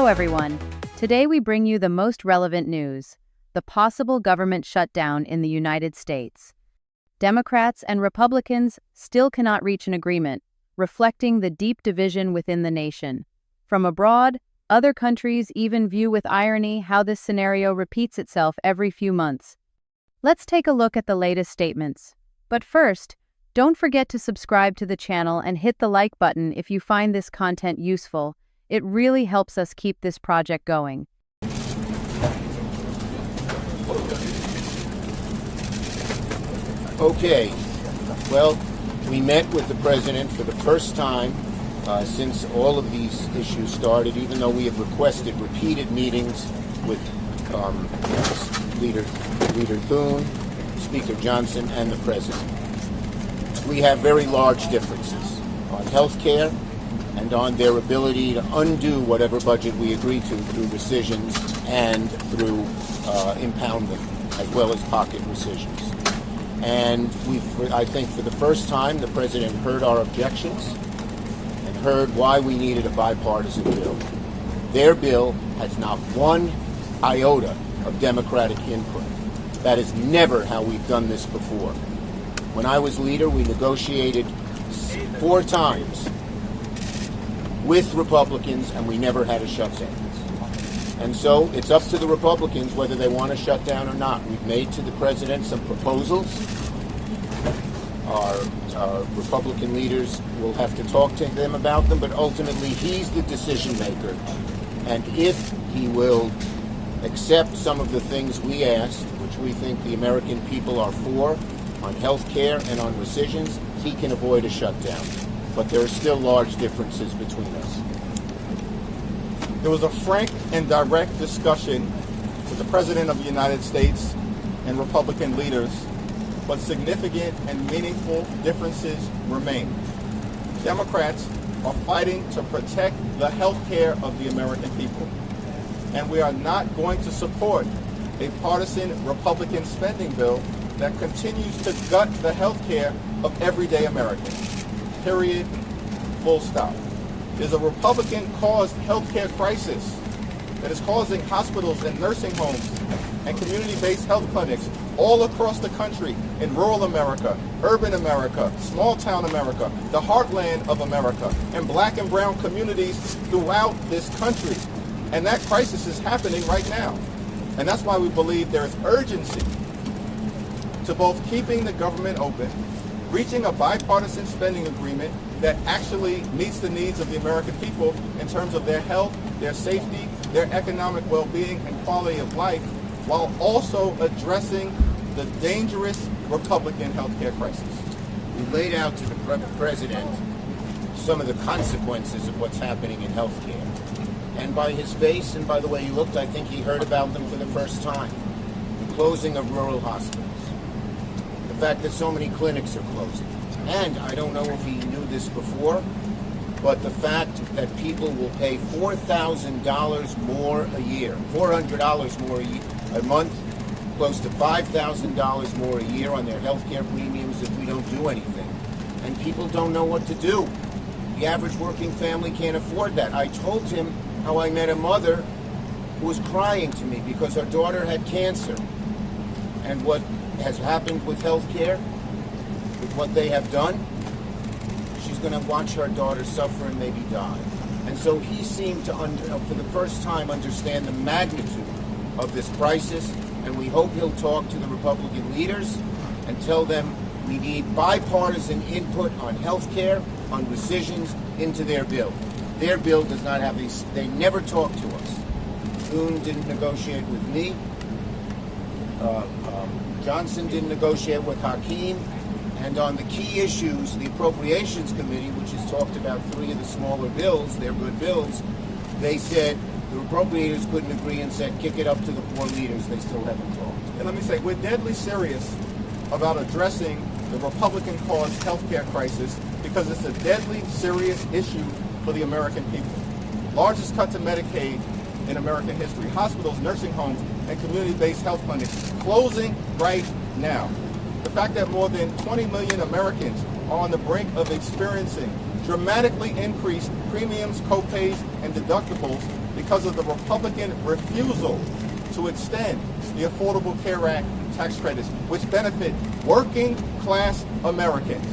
Hello, everyone. Today we bring you the most relevant news: the possible government shutdown in the United States. Democrats and Republicans still cannot reach an agreement, reflecting the deep division within the nation. From abroad, other countries even view with irony how this scenario repeats itself every few months. Let's take a look at the latest statements. But first, don't forget to subscribe to the channel and hit the like button if you find this content useful. It really helps us keep this project going. Okay, well, we met with the president for the first time since all of these issues started, even though we have requested repeated meetings with Leader Thune, Speaker Johnson, and the president. We have very large differences on health care and on their ability to undo whatever budget we agree to through rescissions and through impoundment, as well as pocket rescissions. And I think for the first time, the president heard our objections and heard why we needed a bipartisan bill. Their bill has not one iota of Democratic input. That is never how we've done this before. When I was leader, we negotiated 4 times with Republicans, and we never had a shutdown. And so it's up to the Republicans whether they want to shut down or not. We've made to the president some proposals. Our Republican leaders will have to talk to them about them, but ultimately he's the decision maker. And if he will accept some of the things we asked, which we think the American people are for, on health care and on rescissions, he can avoid a shutdown. But there are still large differences between us. There was a frank and direct discussion with the President of the United States and Republican leaders, but significant and meaningful differences remain. Democrats are fighting to protect the health care of the American people, and we are not going to support a partisan Republican spending bill that continues to gut the health care of everyday Americans. Period. Full stop. There's a Republican-caused healthcare crisis that is causing hospitals and nursing homes and community-based health clinics all across the country, in rural America, urban America, small-town America, the heartland of America, and black and brown communities throughout this country. And that crisis is happening right now. And that's why we believe there is urgency to both keeping the government open, reaching a bipartisan spending agreement that actually meets the needs of the American people in terms of their health, their safety, their economic well-being and quality of life, while also addressing the dangerous Republican healthcare crisis. We laid out to the president some of the consequences of what's happening in health care. And by his face and by the way he looked, I think he heard about them for the first time. The closing of rural hospitals. The fact that so many clinics are closing. And I don't know if he knew this before, but the fact that people will pay $4,000 more a year, $400 more a month, close to $5,000 more a year on their health care premiums if we don't do anything. And people don't know what to do. The average working family can't afford that. I told him how I met a mother who was crying to me because her daughter had cancer. And what has happened with health care, with what they have done, she's going to watch her daughter suffer and maybe die. And so he seemed to, for the first time, understand the magnitude of this crisis, and we hope he'll talk to the Republican leaders and tell them we need bipartisan input on health care, on rescissions, into their bill. Their bill does not have these, they never talk to us. Thune didn't negotiate with me. Johnson didn't negotiate with Hakeem. And on the key issues, the Appropriations Committee, which has talked about 3 of the smaller bills, they're good bills, they said the appropriators couldn't agree and said kick it up to the 4 leaders. They still haven't talked. And let me say, we're deadly serious about addressing the Republican-caused healthcare crisis because it's a deadly serious issue for the American people. Largest cut to Medicaid in American history. Hospitals, nursing homes, and community-based health clinics closing right now. The fact that more than 20 million Americans are on the brink of experiencing dramatically increased premiums, co-pays, and deductibles because of the Republican refusal to extend the Affordable Care Act tax credits, which benefit working class Americans.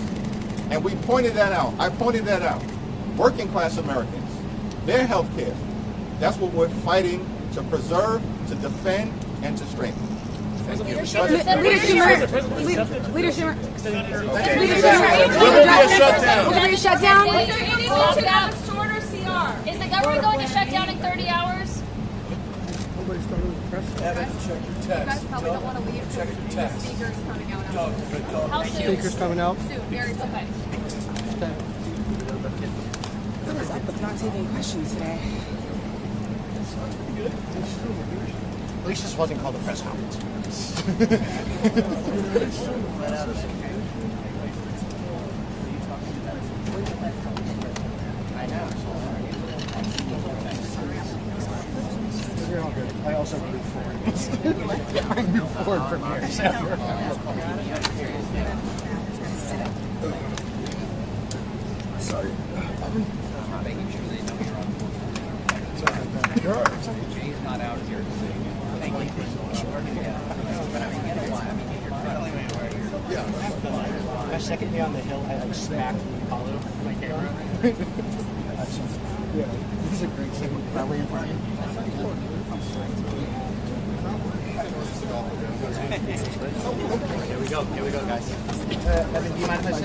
And we pointed that out. I pointed that out. Working class Americans, their health care. That's what we're fighting to preserve, to defend, and to strengthen. Thank you. Leader Schumer. Will there be a shutdown? Will there be a shutdown? Is there any talk about shorter CR? Is the government going to shut down in 30 hours? Nobody's talking to the press. Evan, check your text. You guys probably don't want to leave Check your text. the speaker's coming out. How soon? Speaker's coming out. Soon, very soon. Okay. What is up with not taking questions today? At least this wasn't called a press conference. I also root for it. I root for it from here. Sorry. Making sure they know you're on. Jay's not out here. Thank you. But I mean, you know why? I mean, you're telling me where you're. Yeah. My second day on the hill, I like smacked Apollo with my camera. Yeah, this is a great segment. That way in front of you. Here we go, guys. Evan, do you mind if I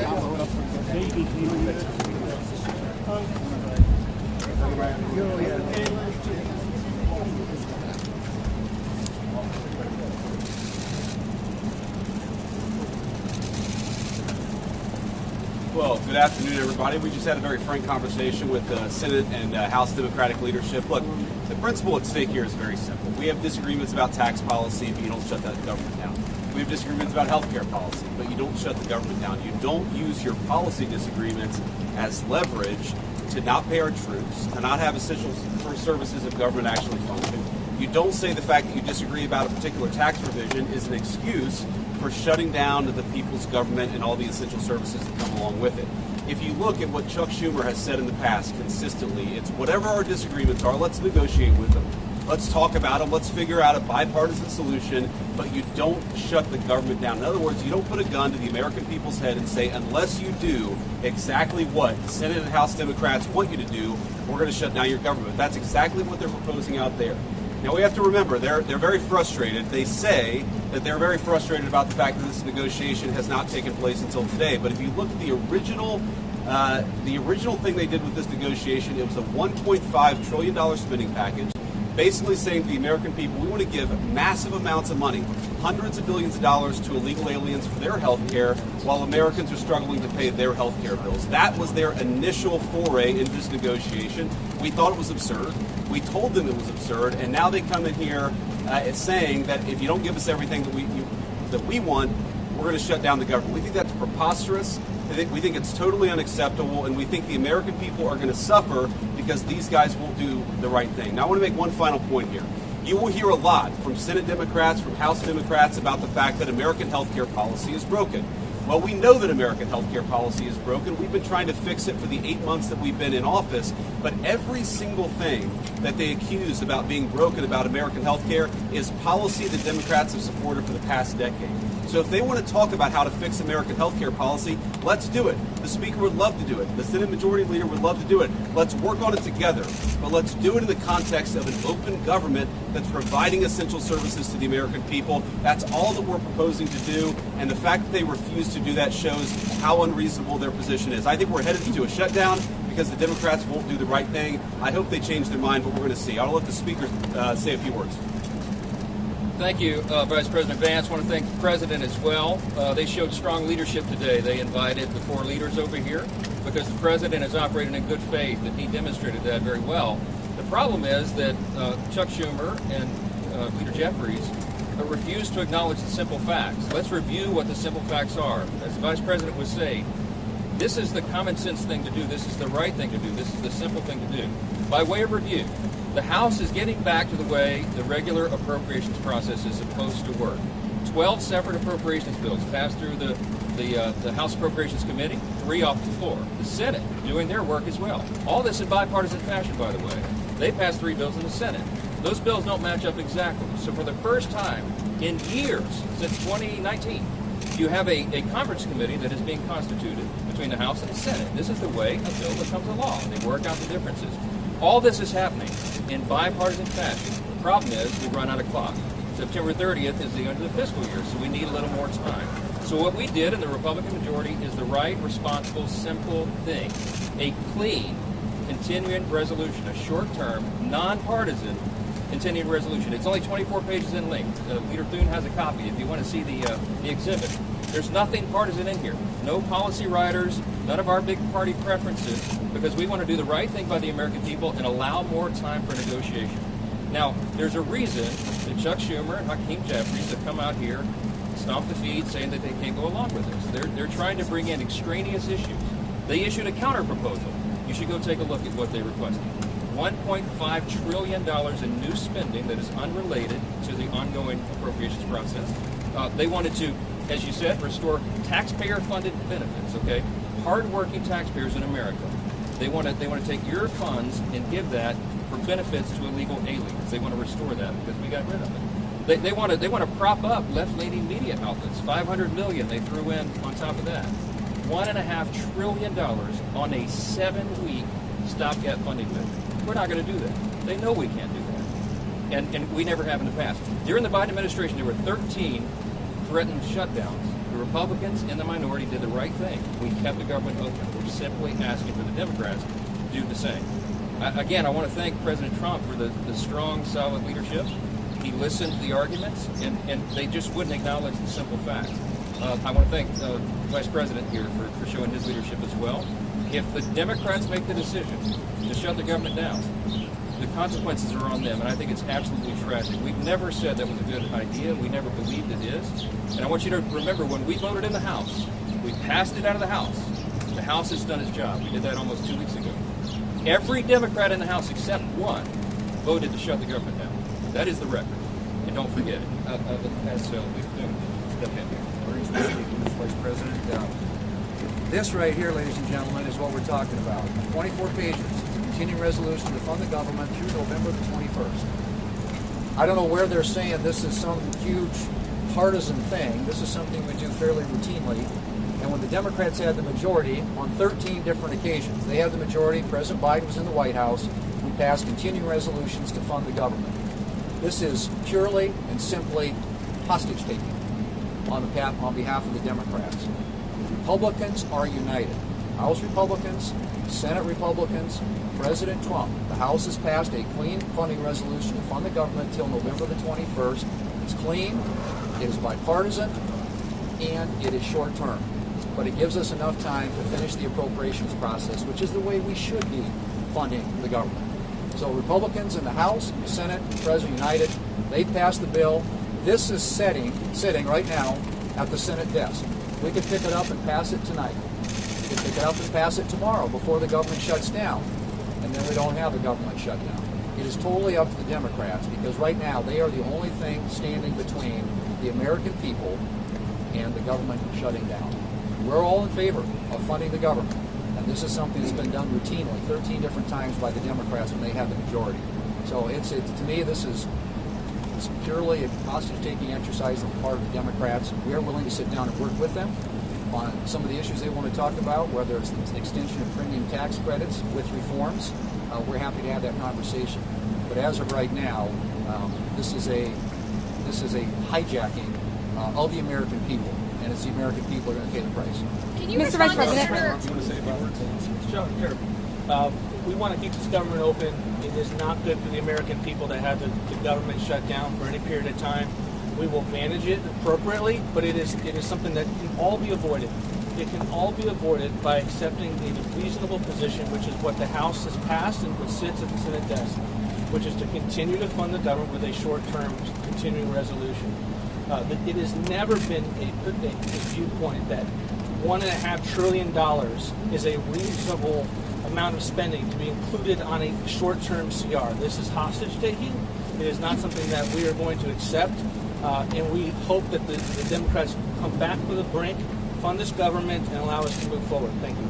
Well, good afternoon, everybody. We just had a very frank conversation with the Senate and House Democratic leadership. Look, the principle at stake here is very simple. We have disagreements about tax policy, but you don't shut that government down. We have disagreements about health care policy, but you don't shut the government down. You don't use your policy disagreements as leverage to not pay our troops, to not have essential services of government actually function. You don't say the fact that you disagree about a particular tax provision is an excuse for shutting down the people's government and all the essential services that come along with it. If you look at what Chuck Schumer has said in the past consistently, it's whatever our disagreements are, let's negotiate with them. Let's talk about them. Let's figure out a bipartisan solution, but you don't shut the government down. In other words, you don't put a gun to the American people's head and say, unless you do exactly what Senate and House Democrats want you to do, we're going to shut down your government. That's exactly what they're proposing out there. Now, we have to remember, they're very frustrated. They say that they're very frustrated about the fact that this negotiation has not taken place until today. But if you look at the original thing they did with this negotiation, it was a $1.5 trillion spending package, basically saying to the American people, we want to give massive amounts of money, hundreds of billions of dollars to illegal aliens for their health care, while Americans are struggling to pay their health care bills. That was their initial foray into this negotiation. We thought it was absurd. We told them it was absurd, and now they come in here saying that if you don't give us everything that we want, we're going to shut down the government. We think that's preposterous. We think it's totally unacceptable, and we think the American people are going to suffer because these guys won't do the right thing. Now, I want to make one final point here. You will hear a lot from Senate Democrats, from House Democrats about the fact that American health care policy is broken. Well, we know that American health care policy is broken. We've been trying to fix it for the 8 months that we've been in office, but every single thing that they accuse about being broken about American health care is policy that Democrats have supported for the past decade. So if they want to talk about how to fix American health care policy, let's do it. The Speaker would love to do it. The Senate Majority Leader would love to do it. Let's work on it together. But let's do it in the context of an open government that's providing essential services to the American people. That's all that we're proposing to do. And the fact that they refuse to do that shows how unreasonable their position is. I think we're headed into a shutdown because the Democrats won't do the right thing. I hope they change their mind, but we're going to see. I'll let the Speaker say a few words. Thank you, Vice President Vance. I want to thank the President as well. They showed strong leadership today. They invited the four leaders over here because the President is operating in good faith, and he demonstrated that very well. The problem is that Chuck Schumer and Leader Jeffries refuse to acknowledge the simple facts. Let's review what the simple facts are. As the Vice President was saying, this is the common sense thing to do. This is the right thing to do. This is the simple thing to do. By way of review, the House is getting back to the way the regular appropriations process is supposed to work. 12 separate appropriations bills passed through the House Appropriations Committee, 3 off the floor. The Senate doing their work as well. All this in bipartisan fashion, by the way. They passed 3 bills in the Senate. Those bills don't match up exactly. So for the first time in years, since 2019, you have a conference committee that is being constituted between the House and the Senate. This is the way a bill becomes a law. They work out the differences. All this is happening in bipartisan fashion. The problem is we run out of clock. September 30th is the end of the fiscal year, so we need a little more time. So what we did in the Republican majority is the right, responsible, simple thing. A clean, continuing resolution, a short-term, nonpartisan continuing resolution. It's only 24 pages in length. Leader Thune has a copy if you want to see the exhibit. There's nothing partisan in here. No policy riders, none of our big party preferences, because we want to do the right thing by the American people and allow more time for negotiation. Now, there's a reason that Chuck Schumer and Hakeem Jeffries have come out here, stomped the feed, saying that they can't go along with this. They're trying to bring in extraneous issues. They issued a counter-proposal. You should go take a look at what they requested. $1.5 trillion in new spending that is unrelated to the ongoing appropriations process. They wanted to, as you said, restore taxpayer-funded benefits, okay? Hard-working taxpayers in America. They want to take your funds and give that for benefits to illegal aliens. They want to restore that because we got rid of it. They want to prop up left-leaning media outlets. $500 million they threw in on top of that. $1.5 trillion on a 7-week stopgap funding bill. We're not going to do that. They know we can't do that. And we never have in the past. During the Biden administration, there were 13 threatened shutdowns. The Republicans in the minority did the right thing. We kept the government open. We're simply asking for the Democrats to do the same. Again, I want to thank President Trump for the strong, solid leadership. He listened to the arguments, and they just wouldn't acknowledge the simple facts. I want to thank the Vice President here for showing his leadership as well. If the Democrats make the decision to shut the government down, the consequences are on them, and I think it's absolutely tragic. We've never said that was a good idea. We never believed it is. And I want you to remember, when we voted in the House, we passed it out of the House. The House has done its job. We did that almost 2 weeks ago. Every Democrat in the House except one voted to shut the government down. That is the record. And don't forget it. As we've step in here. Mr. Vice President. This right here, ladies and gentlemen, is what we're talking about. 24 pages. It's a continuing resolution to fund the government through November the 21st. I don't know where they're saying this is some huge partisan thing. This is something we do fairly routinely. And when the Democrats had the majority on 13 different occasions, they had the majority, President Biden was in the White House, we passed continuing resolutions to fund the government. This is purely and simply hostage-taking on behalf of the Democrats. Republicans are united. House Republicans, Senate Republicans, President Trump. The House has passed a clean funding resolution to fund the government until November the 21st. It's clean, it is bipartisan, and it is short-term. But it gives us enough time to finish the appropriations process, which is the way we should be funding the government. So Republicans in the House, the Senate, President united, they passed the bill. This is sitting right now at the Senate desk. We could pick it up and pass it tonight. We could pick it up and pass it tomorrow before the government shuts down. And then we don't have a government shutdown. It is totally up to the Democrats because right now they are the only thing standing between the American people and the government shutting down. We're all in favor of funding the government. And this is something that's been done routinely 13 different times by the Democrats when they have the majority. So to me, this is purely a hostage-taking exercise on the part of the Democrats. We are willing to sit down and work with them on some of the issues they want to talk about, whether it's the extension of premium tax credits with reforms. We're happy to have that conversation. But as of right now, this is a hijacking of the American people, and it's the American people who are going to pay the price. Can you Mr. Vice respond to President? Senator? Sure. We want to keep this government open. It is not good for the American people to have the government shut down for any period of time. We will manage it appropriately, but it is something that can all be avoided. It can all be avoided by accepting a reasonable position, which is what the House has passed and what sits at the Senate desk, which is to continue to fund the government with a short-term continuing resolution. It has never been a viewpoint that $1.5 trillion is a reasonable amount of spending to be included on a short-term CR. This is hostage-taking. It is not something that we are going to accept, and we hope that the Democrats come back to the brink, fund this government, and allow us to move forward. Thank you.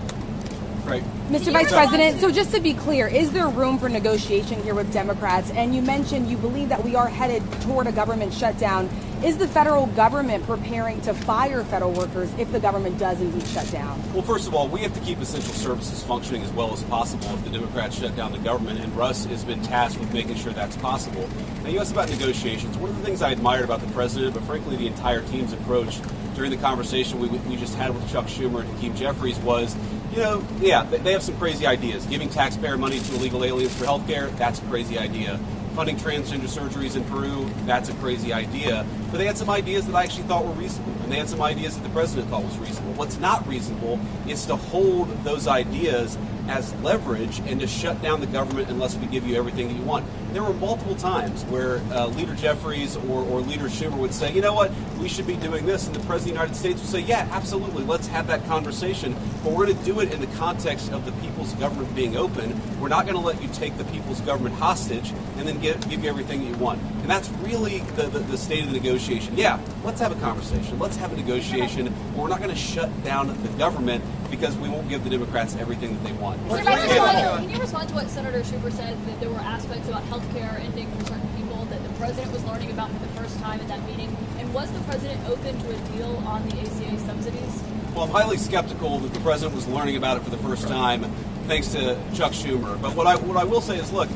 Right. Mr. Vice President, so just to be clear, is there room for negotiation here with Democrats? And you mentioned you believe that we are headed toward a government shutdown. Is the federal government preparing to fire federal workers if the government does indeed shut down? Well, first of all, we have to keep essential services functioning as well as possible if the Democrats shut down the government, and Russ has been tasked with making sure that's possible. Now, you asked about negotiations. One of the things I admired about the president, but frankly the entire team's approach during the conversation we just had with Chuck Schumer and Hakeem Jeffries was, they have some crazy ideas. Giving taxpayer money to illegal aliens for health care, that's a crazy idea. Funding transgender surgeries in Peru, that's a crazy idea. But they had some ideas that I actually thought were reasonable, and they had some ideas that the president thought was reasonable. What's not reasonable is to hold those ideas as leverage and to shut down the government unless we give you everything that you want. There were multiple times where Leader Jeffries or Leader Schumer would say, you know what, we should be doing this, and the President of the United States would say, yeah, absolutely, let's have that conversation, but we're going to do it in the context of the people's government being open. We're not going to let you take the people's government hostage and then give you everything that you want. And that's really the state of the negotiation. Yeah, let's have a conversation. Let's have a negotiation, but we're not going to shut down the government because we won't give the Democrats everything that they want. Can you respond to what Senator Schumer said, that there were aspects about health care ending for certain people that the president was learning about for the first time at that meeting? And was the president open to a deal on the ACA subsidies? Well, I'm highly skeptical that the president was learning about it for the first time, thanks to Chuck Schumer. But what I will say is, look,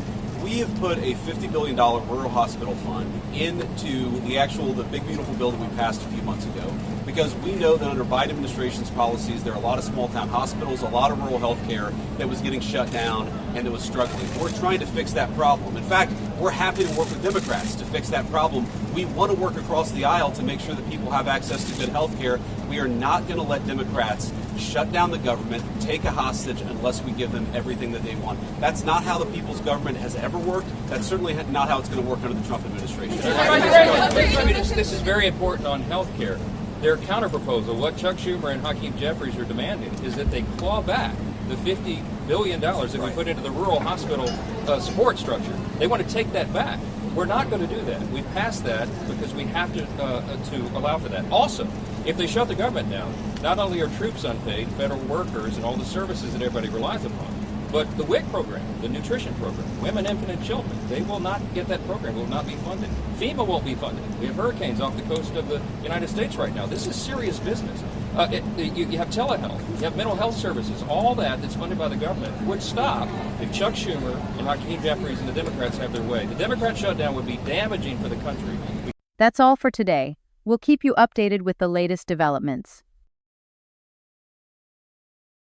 we have put a $50 billion rural hospital fund into the big beautiful bill that we passed a few months ago, because we know that under Biden administration's policies, there are a lot of small town hospitals, a lot of rural health care that was getting shut down and that was struggling. We're trying to fix that problem. In fact, we're happy to work with Democrats to fix that problem. We want to work across the aisle to make sure that people have access to good health care. We are not going to let Democrats shut down the government, take a hostage unless we give them everything that they want. That's not how the people's government has ever worked. That's certainly not how it's going to work under the Trump administration. This is very important on health care. Their counterproposal, what Chuck Schumer and Hakeem Jeffries are demanding, is that they claw back the $50 billion that we put into the rural hospital support structure. They want to take that back. We're not going to do that. We passed that because we have to allow for that. Also, if they shut the government down, not only are troops unpaid, federal workers, and all the services that everybody relies upon, but the WIC program, the nutrition program, Women, Infant, and Children, they will not get that program, will not be funded. FEMA won't be funded. We have hurricanes off the coast of the United States right now. This is serious business. You have telehealth, you have mental health services, all that's funded by the government would stop if Chuck Schumer and Hakeem Jeffries and the Democrats have their way. The Democrat shutdown would be damaging for the country. That's all for today. We'll keep you updated with the latest developments.